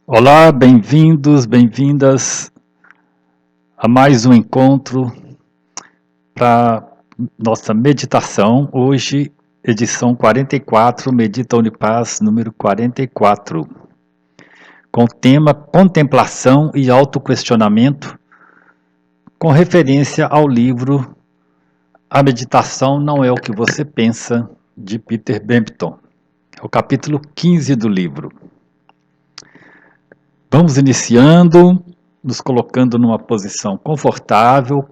Olá, bem-vindos, bem-vindas a mais um encontro para nossa meditação. Hoje, edição 44, Medita Unipaz, número 44, com o tema Contemplação e Autoquestionamento, com referência ao livro A Meditação Não é o que Você Pensa, de Peter Bampton. É o capítulo 15 do livro. Vamos iniciando, nos colocando numa posição confortável,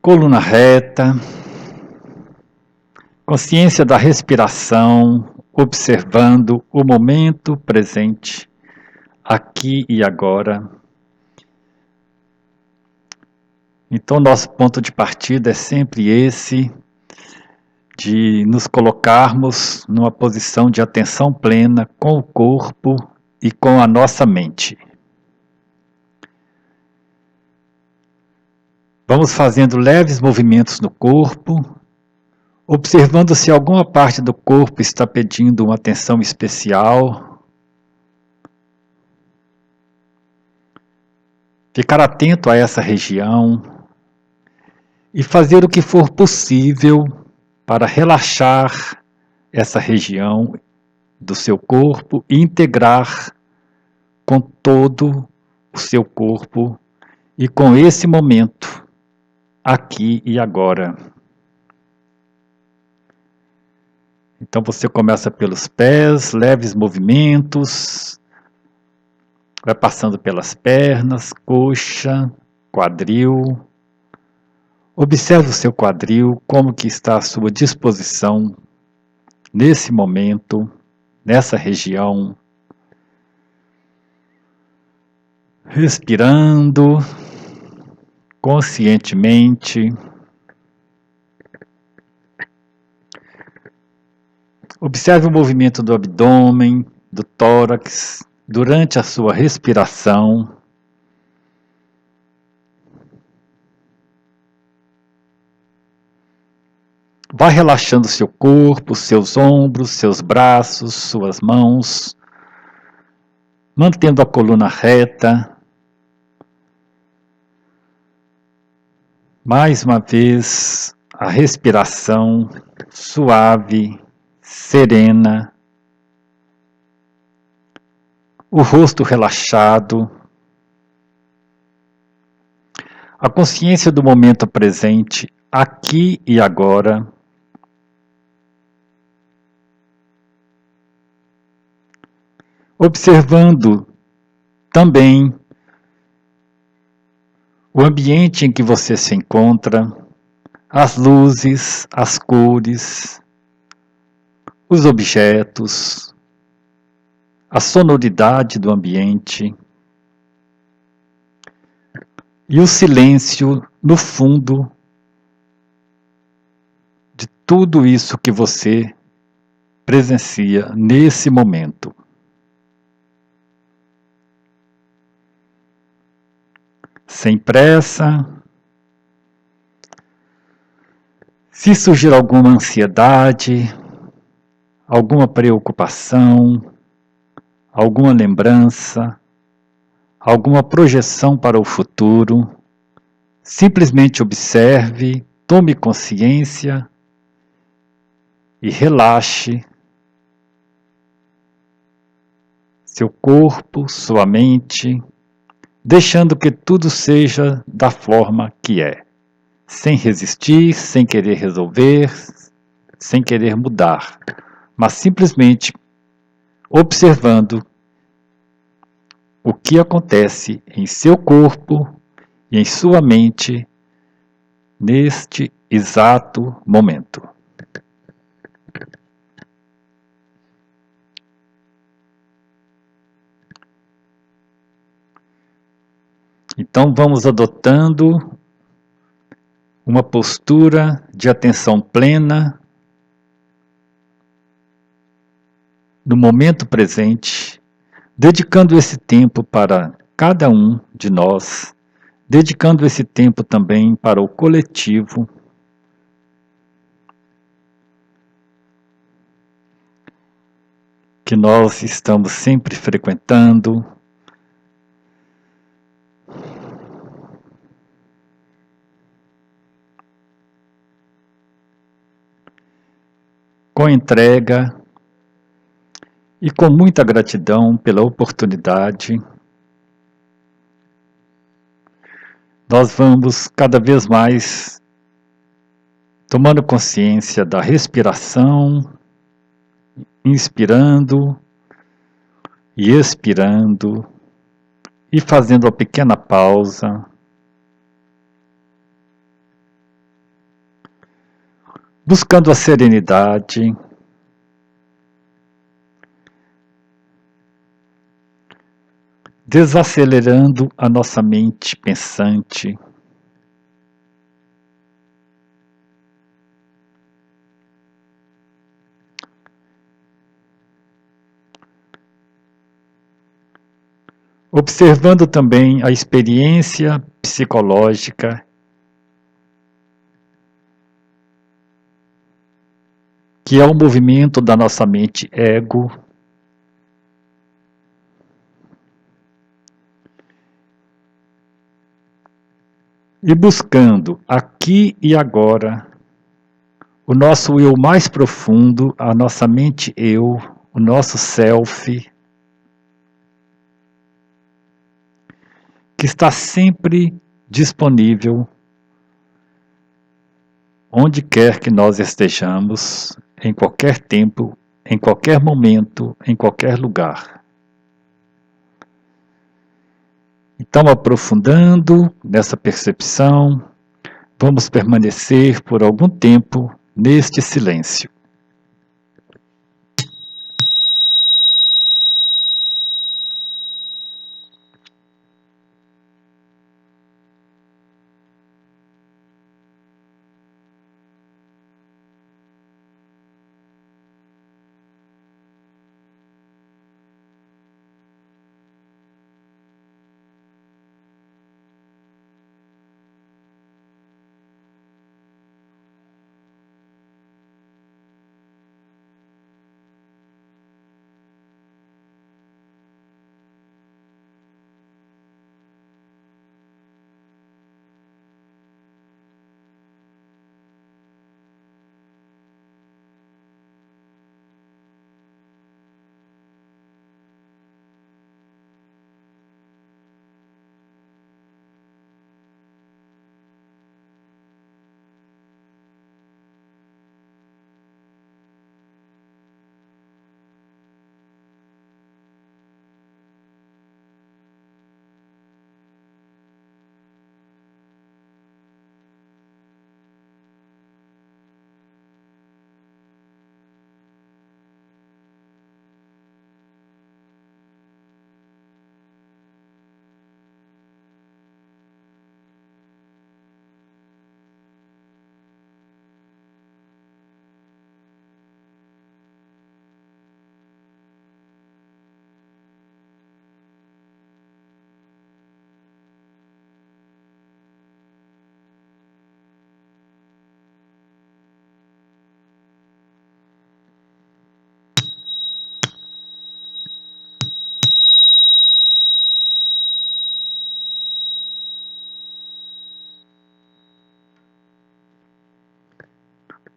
coluna reta, consciência da respiração, observando o momento presente, aqui e agora. Então, nosso ponto de partida é sempre esse, de nos colocarmos numa posição de atenção plena com o corpo e com a nossa mente. Vamos fazendo leves movimentos no corpo, observando se alguma parte do corpo está pedindo uma atenção especial. Ficar atento a essa região e fazer o que for possível para relaxar essa região do seu corpo e integrar com todo o seu corpo e com esse momento, aqui e agora. Então você começa pelos pés, leves movimentos, vai passando pelas pernas, coxa, quadril. Observe o seu quadril, como que está à sua disposição nesse momento, nessa região. Respirando conscientemente. Observe o movimento do abdômen, do tórax, durante a sua respiração. Vá relaxando seu corpo, seus ombros, seus braços, suas mãos, mantendo a coluna reta. Mais uma vez, a respiração suave, serena, o rosto relaxado, a consciência do momento presente, aqui e agora. Observando também o ambiente em que você se encontra, as luzes, as cores, os objetos, a sonoridade do ambiente e o silêncio no fundo de tudo isso que você presencia nesse momento. Sem pressa. Se surgir alguma ansiedade, alguma preocupação, alguma lembrança, alguma projeção para o futuro, simplesmente observe, tome consciência e relaxe seu corpo, sua mente, deixando que tudo seja da forma que é, sem resistir, sem querer resolver, sem querer mudar, mas simplesmente observando o que acontece em seu corpo e em sua mente neste exato momento. Então vamos adotando uma postura de atenção plena no momento presente, dedicando esse tempo para cada um de nós, dedicando esse tempo também para o coletivo, que nós estamos sempre frequentando. Com entrega e com muita gratidão pela oportunidade, nós vamos cada vez mais tomando consciência da respiração, inspirando e expirando, e fazendo uma pequena pausa, buscando a serenidade, desacelerando a nossa mente pensante, observando também a experiência psicológica que é o movimento da nossa mente ego, e buscando aqui e agora o nosso eu mais profundo, a nossa mente eu, o nosso self, que está sempre disponível onde quer que nós estejamos, em qualquer tempo, em qualquer momento, em qualquer lugar. Então, aprofundando nessa percepção, vamos permanecer por algum tempo neste silêncio.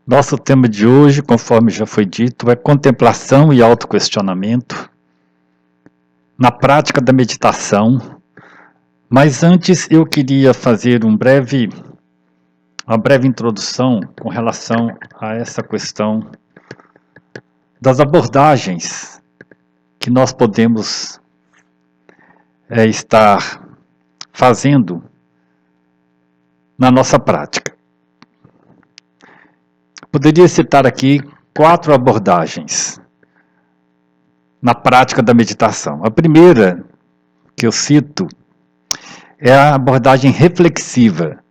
Nosso tema de hoje, conforme já foi dito, é contemplação e autoquestionamento na prática da meditação. Mas antes eu queria fazer uma breve introdução com relação a essa questão das abordagens que nós podemos estar fazendo na nossa prática. Poderia citar aqui 4 abordagens na prática da meditação. A primeira que eu cito é a abordagem reflexiva,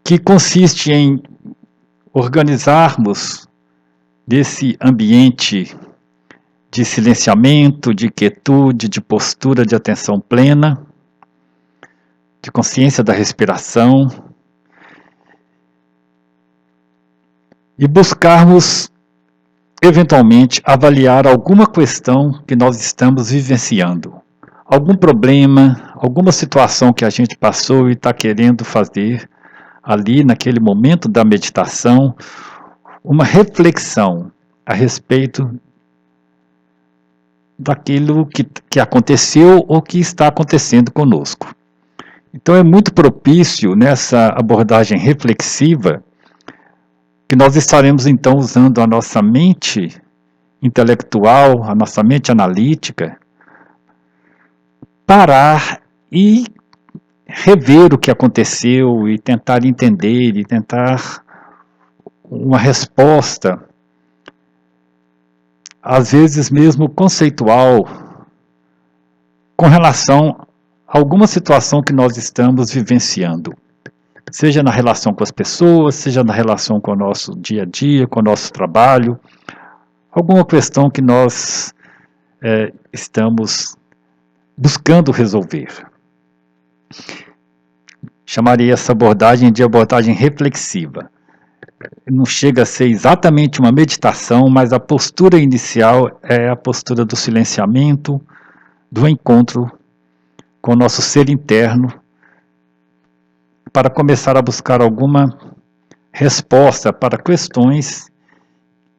que consiste em organizarmos desse ambiente de silenciamento, de quietude, de postura de atenção plena, de consciência da respiração, e buscarmos eventualmente, avaliar alguma questão que nós estamos vivenciando. Algum problema, alguma situação que a gente passou e está querendo fazer ali naquele momento da meditação, uma reflexão a respeito daquilo que aconteceu ou que está acontecendo conosco. Então é muito propício nessa abordagem reflexiva que nós estaremos então usando a nossa mente intelectual, a nossa mente analítica, parar e rever o que aconteceu e tentar entender e tentar uma resposta, às vezes mesmo conceitual, com relação a alguma situação que nós estamos vivenciando. Seja na relação com as pessoas, seja na relação com o nosso dia a dia, com o nosso trabalho, alguma questão que nós estamos buscando resolver. Chamaria essa abordagem de abordagem reflexiva. Não chega a ser exatamente uma meditação, mas a postura inicial é a postura do silenciamento, do encontro com o nosso ser interno, para começar a buscar alguma resposta para questões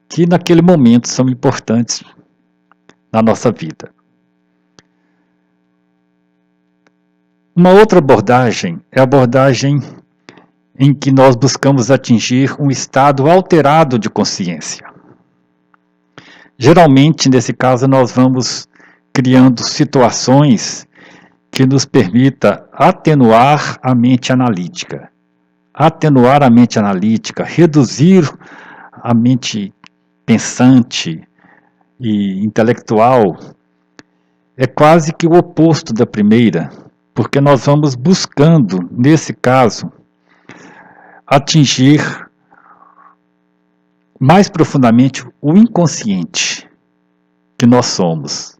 que naquele momento são importantes na nossa vida. Uma outra abordagem é a abordagem em que nós buscamos atingir um estado alterado de consciência. Geralmente, nesse caso, nós vamos criando situações que nos permita atenuar a mente analítica. Atenuar a mente analítica, reduzir a mente pensante e intelectual, é quase que o oposto da primeira, porque nós vamos buscando, nesse caso, atingir mais profundamente o inconsciente que nós somos.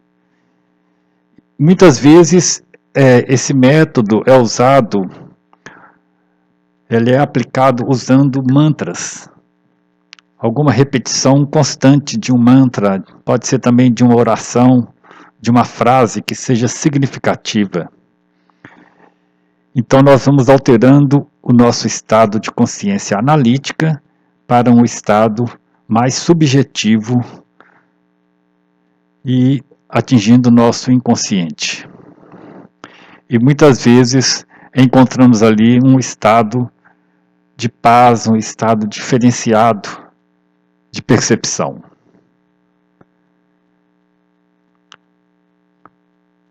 Muitas vezes esse método é usado, ele é aplicado usando mantras. Alguma repetição constante de um mantra, pode ser também de uma oração, de uma frase que seja significativa. Então nós vamos alterando o nosso estado de consciência analítica para um estado mais subjetivo e atingindo o nosso inconsciente. E muitas vezes encontramos ali um estado de paz, um estado diferenciado de percepção.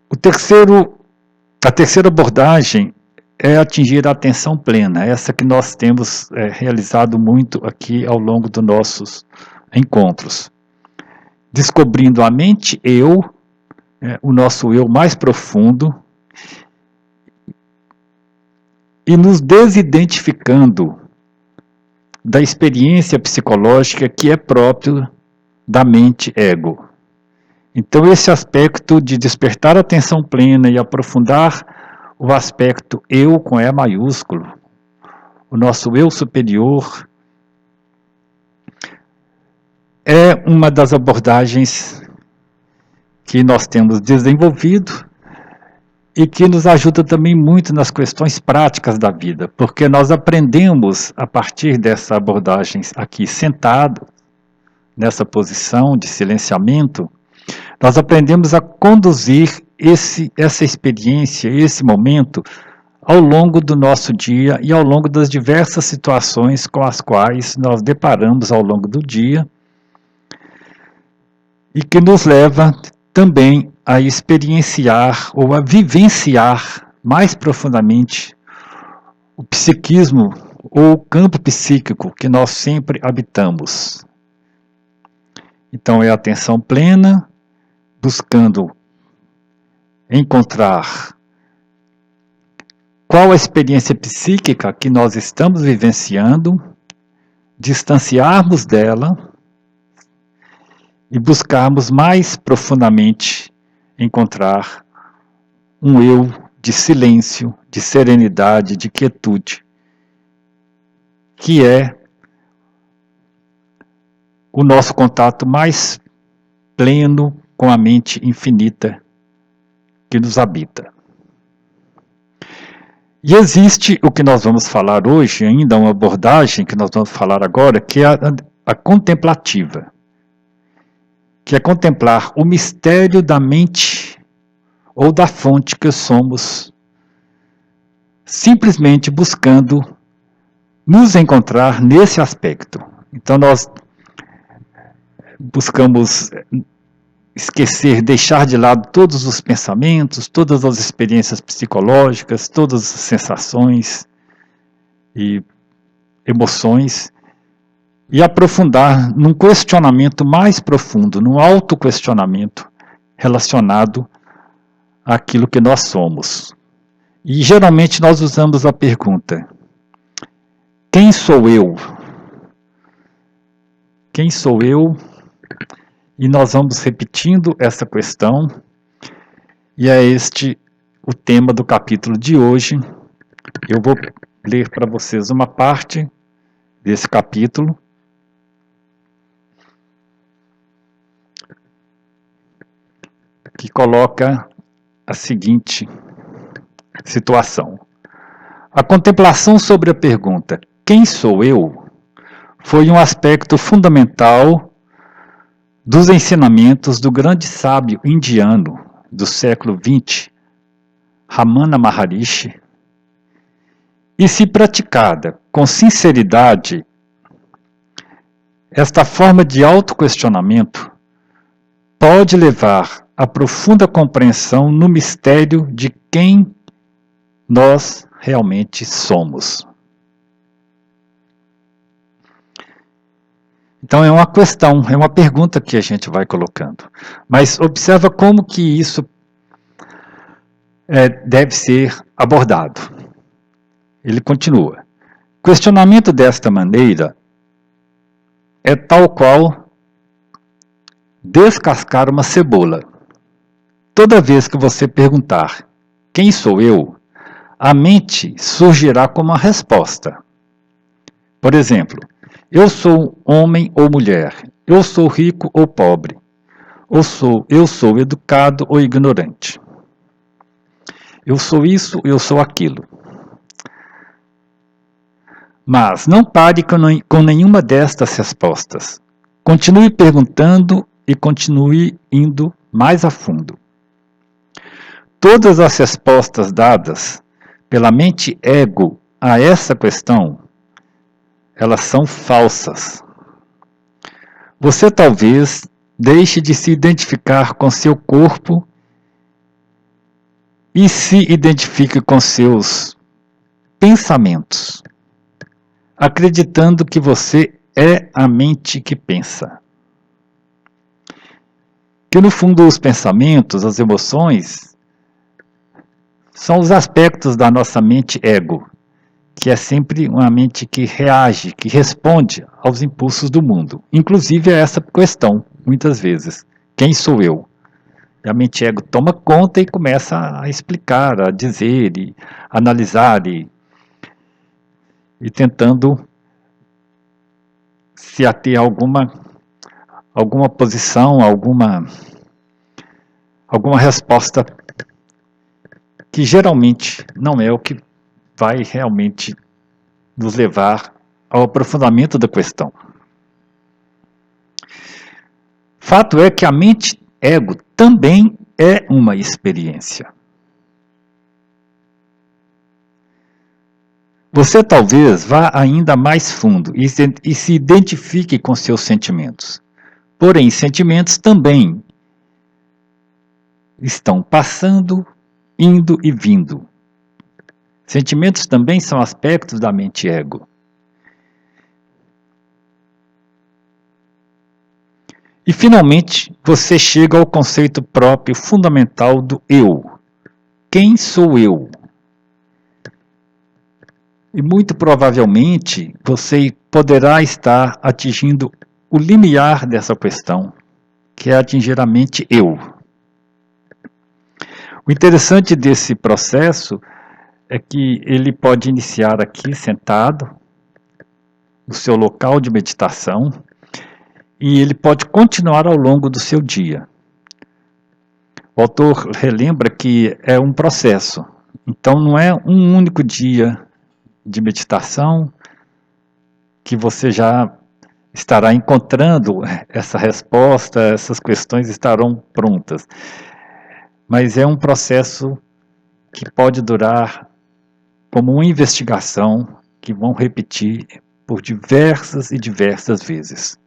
A terceira abordagem é atingir a atenção plena, essa que nós temos realizado muito aqui ao longo dos nossos encontros. Descobrindo a mente eu, o nosso eu mais profundo, e nos desidentificando da experiência psicológica que é próprio da mente ego. Então esse aspecto de despertar a atenção plena e aprofundar o aspecto eu com E maiúsculo, o nosso eu superior, é uma das abordagens que nós temos desenvolvido e que nos ajuda também muito nas questões práticas da vida, porque nós aprendemos a partir dessa abordagem aqui sentado, nessa posição de silenciamento, nós aprendemos a conduzir essa experiência, esse momento, ao longo do nosso dia e ao longo das diversas situações com as quais nós deparamos ao longo do dia e que nos leva também a experienciar ou a vivenciar mais profundamente o psiquismo ou o campo psíquico que nós sempre habitamos. Então é a atenção plena, buscando encontrar qual a experiência psíquica que nós estamos vivenciando, distanciarmos dela e buscarmos mais profundamente encontrar um eu de silêncio, de serenidade, de quietude, que é o nosso contato mais pleno com a mente infinita que nos habita. E existe o que nós vamos falar hoje, ainda uma abordagem que nós vamos falar agora, que é a contemplativa, que é contemplar o mistério da mente ou da fonte que somos, simplesmente buscando nos encontrar nesse aspecto. Então nós buscamos esquecer, deixar de lado todos os pensamentos, todas as experiências psicológicas, todas as sensações e emoções, e aprofundar num questionamento mais profundo, num autoquestionamento relacionado àquilo que nós somos. E geralmente nós usamos a pergunta: quem sou eu? Quem sou eu? E nós vamos repetindo essa questão, e é este o tema do capítulo de hoje. Eu vou ler para vocês uma parte desse capítulo, que coloca a seguinte situação. A contemplação sobre a pergunta, quem sou eu? Foi um aspecto fundamental dos ensinamentos do grande sábio indiano do século XX, Ramana Maharishi, e se praticada com sinceridade, esta forma de autoquestionamento pode levar à profunda compreensão no mistério de quem nós realmente somos. Então é uma questão, é uma pergunta que a gente vai colocando. Mas observa como que isso deve ser abordado. Ele continua. Questionamento desta maneira é tal qual descascar uma cebola. Toda vez que você perguntar quem sou eu, a mente surgirá como uma resposta. Por exemplo, eu sou homem ou mulher, eu sou rico ou pobre, eu sou educado ou ignorante. Eu sou isso, eu sou aquilo. Mas não pare com nenhuma destas respostas. Continue perguntando e continue indo mais a fundo. Todas as respostas dadas pela mente ego a essa questão, elas são falsas. Você talvez deixe de se identificar com seu corpo e se identifique com seus pensamentos, acreditando que você é a mente que pensa. Que no fundo os pensamentos, as emoções, são os aspectos da nossa mente ego, que é sempre uma mente que reage, que responde aos impulsos do mundo. Inclusive a essa questão, muitas vezes. Quem sou eu? E a mente ego toma conta e começa a explicar, a dizer, e analisar, e tentando se ater a alguma posição, alguma resposta que geralmente não é o que vai realmente nos levar ao aprofundamento da questão. Fato é que a mente ego também é uma experiência. Você talvez vá ainda mais fundo e se identifique com seus sentimentos. Porém, sentimentos também estão passando, indo e vindo. Sentimentos também são aspectos da mente ego. E finalmente, você chega ao conceito próprio fundamental do eu. Quem sou eu? E muito provavelmente você poderá estar atingindo o limiar dessa questão, que é atingir a mente eu. O interessante desse processo é que ele pode iniciar aqui sentado, no seu local de meditação, e ele pode continuar ao longo do seu dia. O autor relembra que é um processo, então não é um único dia de meditação que você já estará encontrando essa resposta, essas questões estarão prontas. Mas é um processo que pode durar como uma investigação que vão repetir por diversas e diversas vezes.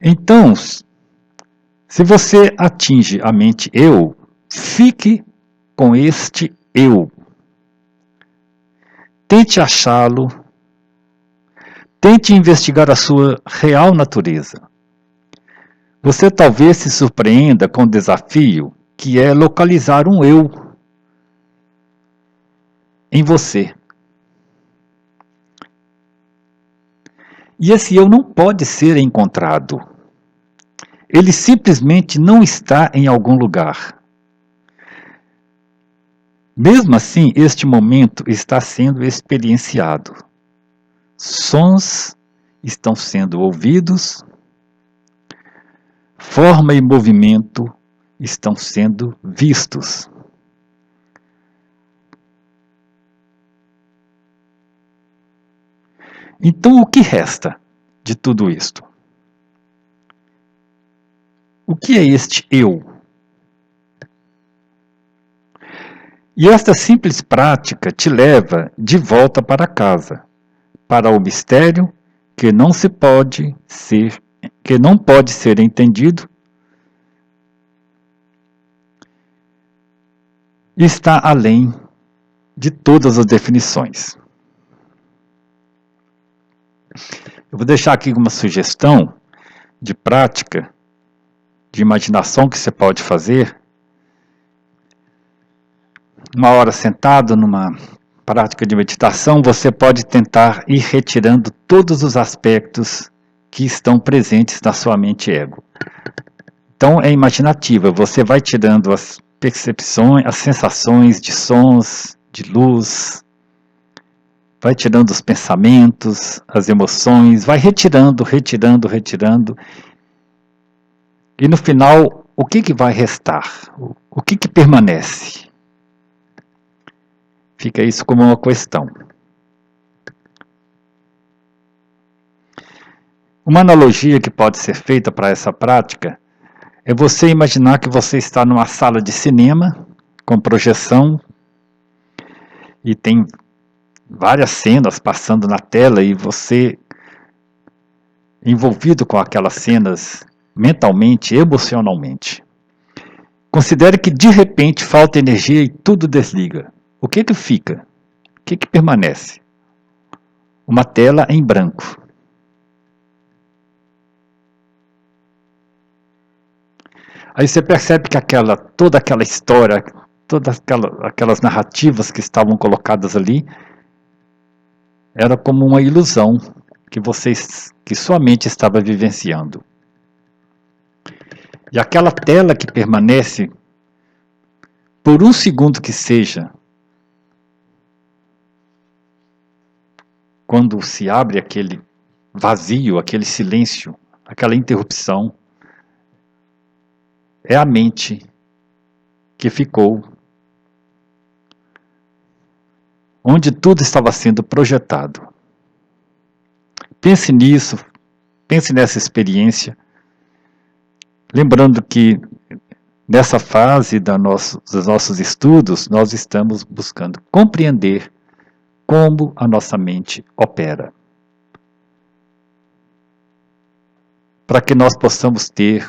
Então, se você atinge a mente eu, fique com este eu. Tente achá-lo, tente investigar a sua real natureza. Você talvez se surpreenda com o desafio que é localizar um eu em você. E esse eu não pode ser encontrado. Ele simplesmente não está em algum lugar. Mesmo assim, este momento está sendo experienciado. Sons estão sendo ouvidos, forma e movimento estão sendo vistos. Então, o que resta de tudo isto? O que é este eu? E esta simples prática te leva de volta para casa, para o mistério que não pode ser entendido, e está além de todas as definições. Eu vou deixar aqui uma sugestão de prática, de imaginação que você pode fazer. Uma hora sentado numa prática de meditação, você pode tentar ir retirando todos os aspectos que estão presentes na sua mente ego. Então é imaginativa, você vai tirando as percepções, as sensações de sons, de luz, vai tirando os pensamentos, as emoções, vai retirando. E no final, o que vai restar? O que permanece? Fica isso como uma questão. Uma analogia que pode ser feita para essa prática é você imaginar que você está numa sala de cinema com projeção e tem várias cenas passando na tela e você envolvido com aquelas cenas mentalmente, emocionalmente. Considere que de repente falta energia e tudo desliga. O que fica? O que permanece? Uma tela em branco. Aí você percebe que toda aquela história, todas aquelas narrativas que estavam colocadas ali, era como uma ilusão que sua mente estava vivenciando. E aquela tela que permanece, por um segundo que seja, quando se abre aquele vazio, aquele silêncio, aquela interrupção, é a mente que ficou onde tudo estava sendo projetado. Pense nisso, pense nessa experiência, lembrando que nessa fase dos nossos estudos, nós estamos buscando compreender como a nossa mente opera, para que nós possamos ter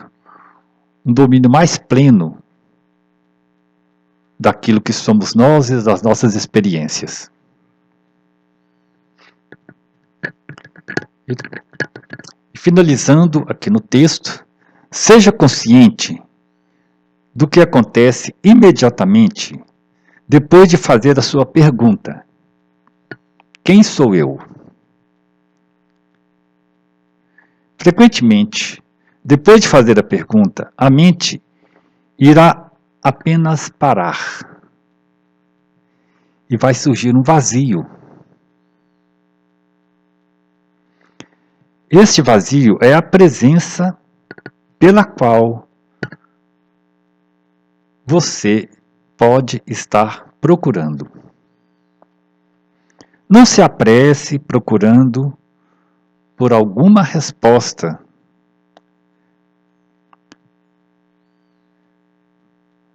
um domínio mais pleno daquilo que somos nós e das nossas experiências. E finalizando aqui no texto, seja consciente do que acontece imediatamente depois de fazer a sua pergunta: quem sou eu? Frequentemente, depois de fazer a pergunta, a mente irá apenas parar e vai surgir um vazio. Este vazio é a presença pela qual você pode estar procurando. Não se apresse procurando por alguma resposta.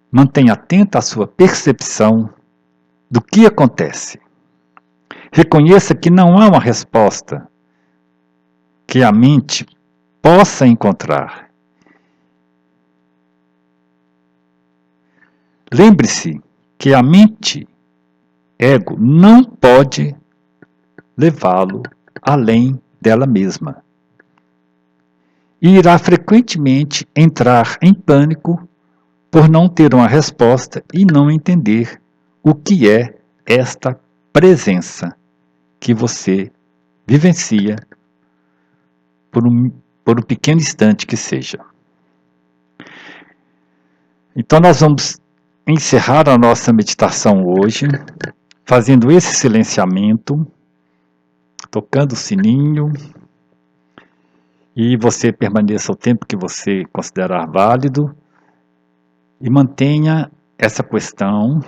Mantenha atenta à sua percepção do que acontece. Reconheça que não há uma resposta que a mente possa encontrar. Lembre-se que a mente, ego, não pode levá-lo além dela mesma. E irá frequentemente entrar em pânico por não ter uma resposta e não entender o que é esta presença que você vivencia por um pequeno instante que seja. Então nós vamos encerrar a nossa meditação hoje, fazendo esse silenciamento, tocando o sininho, e você permaneça o tempo que você considerar válido, e mantenha essa questão,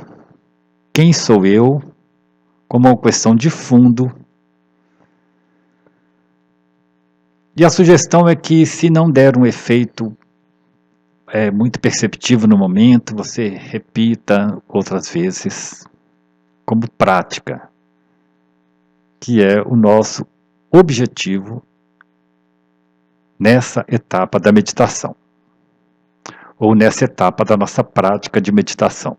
quem sou eu, como uma questão de fundo. E a sugestão é que, se não der um efeito muito perceptível no momento, você repita outras vezes, como prática, que é o nosso objetivo nessa etapa da meditação, ou nessa etapa da nossa prática de meditação.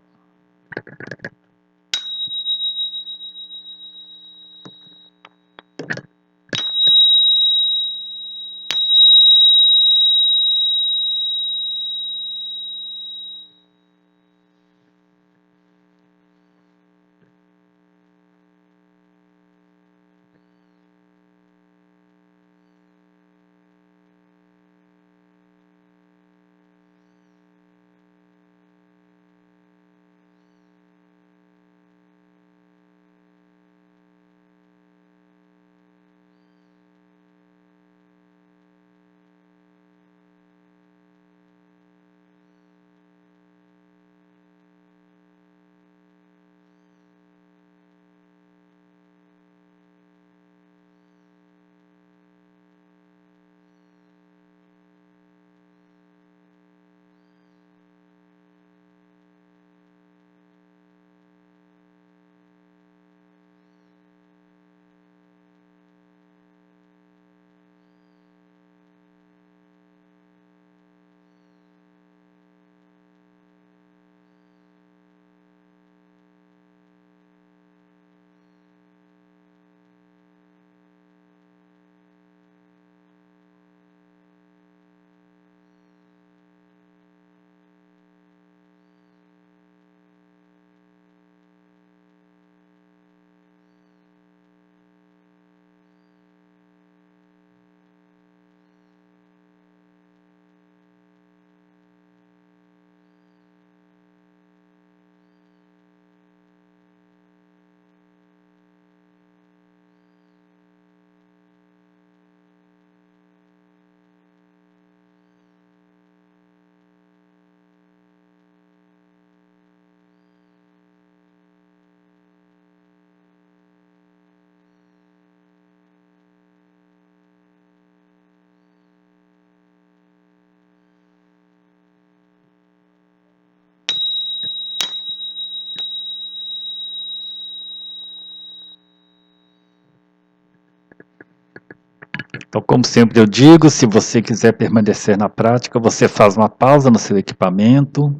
Então, como sempre eu digo, se você quiser permanecer na prática, você faz uma pausa no seu equipamento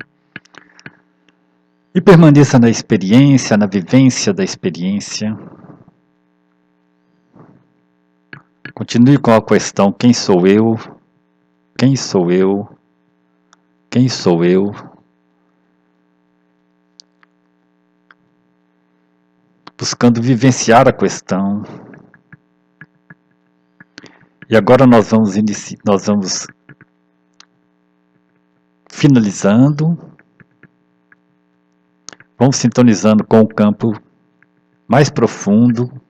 e permaneça na experiência, na vivência da experiência. Continue com a questão: quem sou eu? Quem sou eu? Quem sou eu? Buscando vivenciar a questão. E agora nós vamos finalizando. Vamos sintonizando com o campo mais profundo,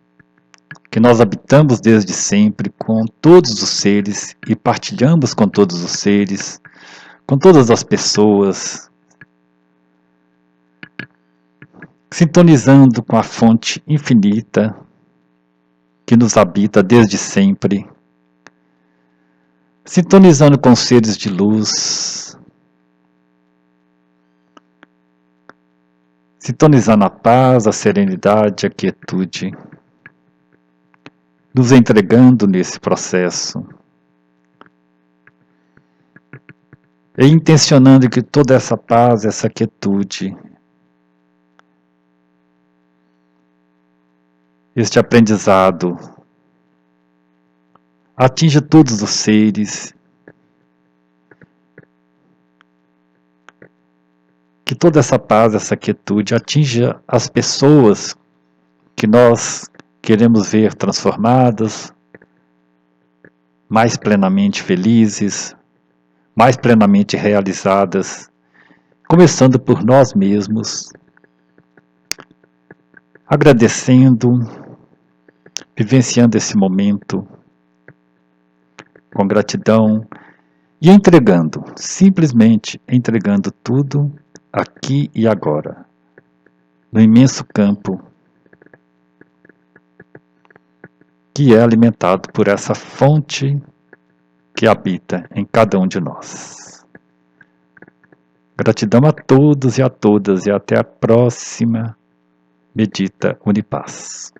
que nós habitamos desde sempre com todos os seres e partilhamos com todos os seres, com todas as pessoas, sintonizando com a fonte infinita que nos habita desde sempre, sintonizando com seres de luz, sintonizando a paz, a serenidade, a quietude, nos entregando nesse processo e intencionando que toda essa paz, essa quietude, este aprendizado atinja todos os seres, que toda essa paz, essa quietude atinja as pessoas que nós queremos ver transformadas, mais plenamente felizes, mais plenamente realizadas, começando por nós mesmos, agradecendo, vivenciando esse momento com gratidão e entregando, simplesmente entregando tudo aqui e agora, no imenso campo que é alimentado por essa fonte que habita em cada um de nós. Gratidão a todos e a todas e até a próxima Medita Unipaz.